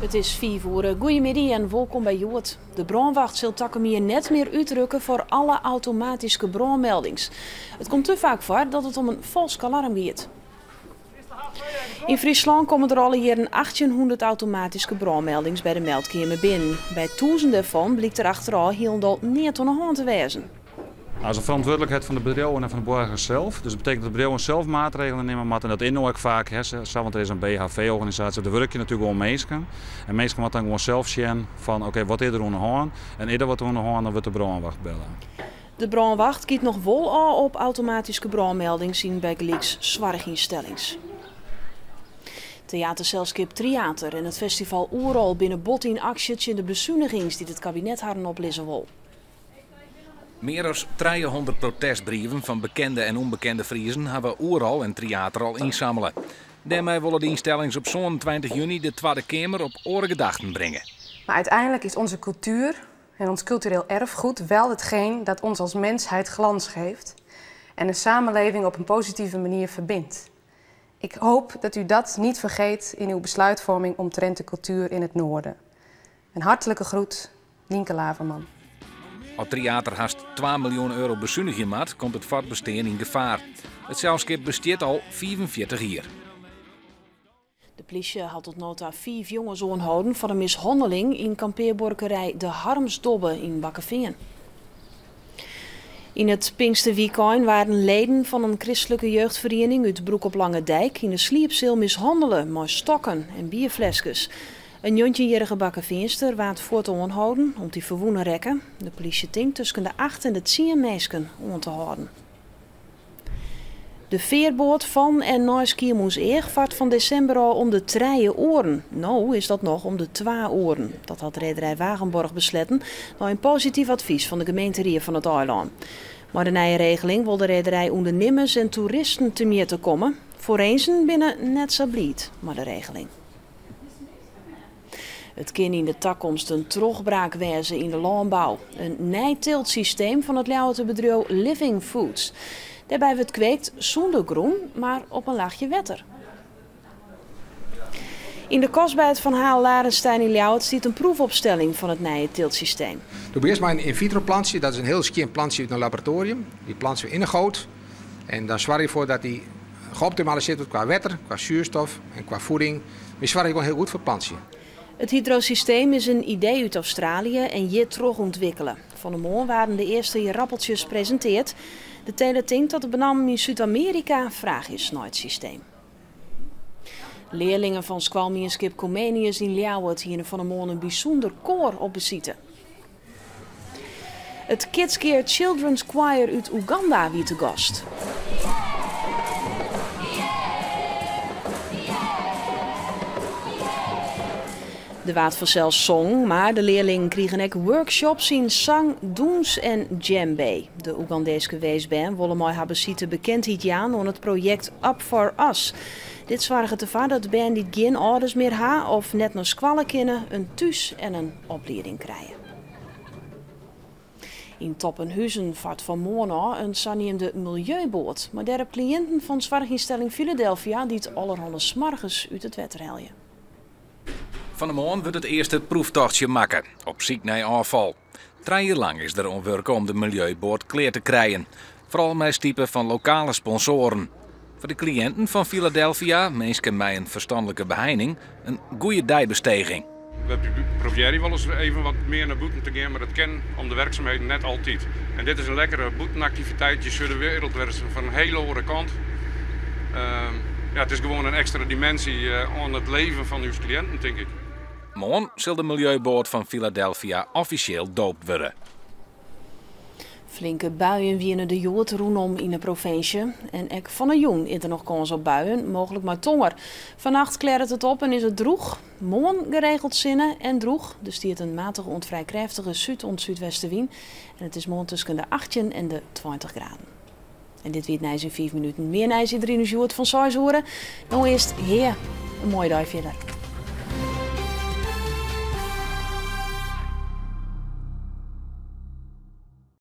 Het is 5 uur. Goedemiddag en welkom bij Joert. De brandwacht zal Takkemier net meer uitdrukken voor alle automatische brandmeldings. Het komt te vaak voor dat het om een vals alarm gaat. In Friesland komen er alle jaren 1800 automatische brandmeldings bij de meldkamer binnen. Bij 1000 ervan blijkt er achteraf heel niet aan de hand te wezen. Dat is een verantwoordelijkheid van de bedrijven en van de burgers zelf. Dus dat betekent dat de bedrijven zelf maatregelen nemen moeten. En dat in ook vaak, want er is een BHV-organisatie, daar werk je natuurlijk gewoon mensen. En mensen moeten dan gewoon zelf zien van oké, wat is er aan de hand? En eerder wat er aan de hand, dan wordt de brandwacht bellen. De brandwacht kiet nog wel al op automatische brandmeldingen zien bij gelijks zorginstellings. Theatercelskip Triater en het festival Oerol binnen bot in acties in de bezuinigings die het kabinet hadden oplezen wil. Meer dan 300 protestbrieven van bekende en onbekende Friezen hebben Oerol en Triater al inzamelen. Daarmee willen de instellingen op zo'n 20 juni de Tweede Kamer op oren gedachten brengen. Maar uiteindelijk is onze cultuur en ons cultureel erfgoed wel hetgeen dat ons als mensheid glans geeft en een samenleving op een positieve manier verbindt. Ik hoop dat u dat niet vergeet in uw besluitvorming omtrent de cultuur in het noorden. Een hartelijke groet, Nienke Laverman. Als Triater haast 2 miljoen euro bezuiniging maakt, komt het voortbestaan in gevaar. Het celskip bestaat al 45 jaar. De politie had tot nota 5 jongens aangehouden voor een mishandeling in kampeerborkerij De Harmsdobbe in Bakkeveen. In het Pinksterweekend waren leden van een christelijke jeugdvereniging uit Broek op Lange Dijk in de sliepcel mishandelen met stokken en bierflesjes. Een jontjejerige Bakkeveenster waard voort aanhouden om die verwoenen rekken. De politie denkt tussen de 8 en de 10 meisken aan te houden. De veerboot van en naar Skiermoes-Eeg vaart van december al om de 3 oren. Nou is dat nog om de 2 oren. Dat had rederij Wagenborg besletten na een positief advies van de gemeente van het eiland. Maar de nieuwe regeling wil de rederij ondernemers en toeristen te meer te komen. Voor eens binnen net zo blied, maar de regeling. Het kan in de toekomst een terugbraak wezen in de landbouw. Een nijteeltsysteem van het Ljouwerter bedrijf Living Foods. Daarbij wordt kweekt zonder groen, maar op een laagje wetter. In de kostbijt van Haal Larenstein in Ljouwert ziet een proefopstelling van het nijteeltsysteem. Doe eerst maar een in vitro plantje, dat is een heel skien plantje uit een laboratorium. Die plantje we in een goot en dan zorg je ervoor dat die geoptimaliseerd wordt qua wetter, qua zuurstof en qua voeding. Maar zorg je gewoon heel goed voor het plantje. Het hydrosysteem is een idee uit Australië en hier terug ontwikkelen. Van de morgen waren de eerste rappeltjes gepresenteerd. De teler denkt dat de benaming in Zuid-Amerika vraag is naar het systeem. Leerlingen van Squalmienskip Comenius in Ljouwert hier van de morgen een bijzonder koor op bezitten. Het Kids Care Children's Choir uit Oeganda wie te gast. De waard vanzelf zong, maar de leerlingen kregen ook workshops in zang, doens en djembe. De Oegandese weesband willen mij hebben zitten bekendheid aan aan het project Up for Us. Dit zorgt ervoor dat de band die geen ouders meer ha of net naar squallen kunnen, een thuis en een opleiding krijgen. In Toppenhuizen vaart vanmorgen een zaniemde milieuboot, maar daar hebben cliënten van zorginstelling Philadelphia die het allerhande smarges uit het wetter heljen. Van de morgen wordt het eerste proeftochtje maken, op ziek naar afval. 3 jaar lang is er om werken om de milieuboot klaar te krijgen. Vooral met typen van lokale sponsoren. Voor de cliënten van Philadelphia, mensen met een verstandelijke beheining, een goede dijbestijging. We proberen wel eens even wat meer naar buiten te gaan, maar dat kan om de werkzaamheden net altijd. En dit is een lekkere buitenactiviteit, je zult de wereld werken van een hele andere kant. Ja, het is gewoon een extra dimensie aan het leven van uw cliënten, denk ik. Morgen zal de milieuboot van Philadelphia officieel doopt worden. Flinke buien wienen de Joert rondom in de provincie. En ook van een jong is er nog kans op buien, mogelijk maar tonger. Vannacht klaart het op en is het droeg. Morgen geregeld zinnen en droeg. Dus die het een matige ontvrij krachtige zuid-zuidwestenwind. En het is morgen tussen de 18 en de 20 graden. En dit weer het in 5 minuten. Meer nijs in 3 uur van 6 uur. Nou eerst, een mooie dag verder.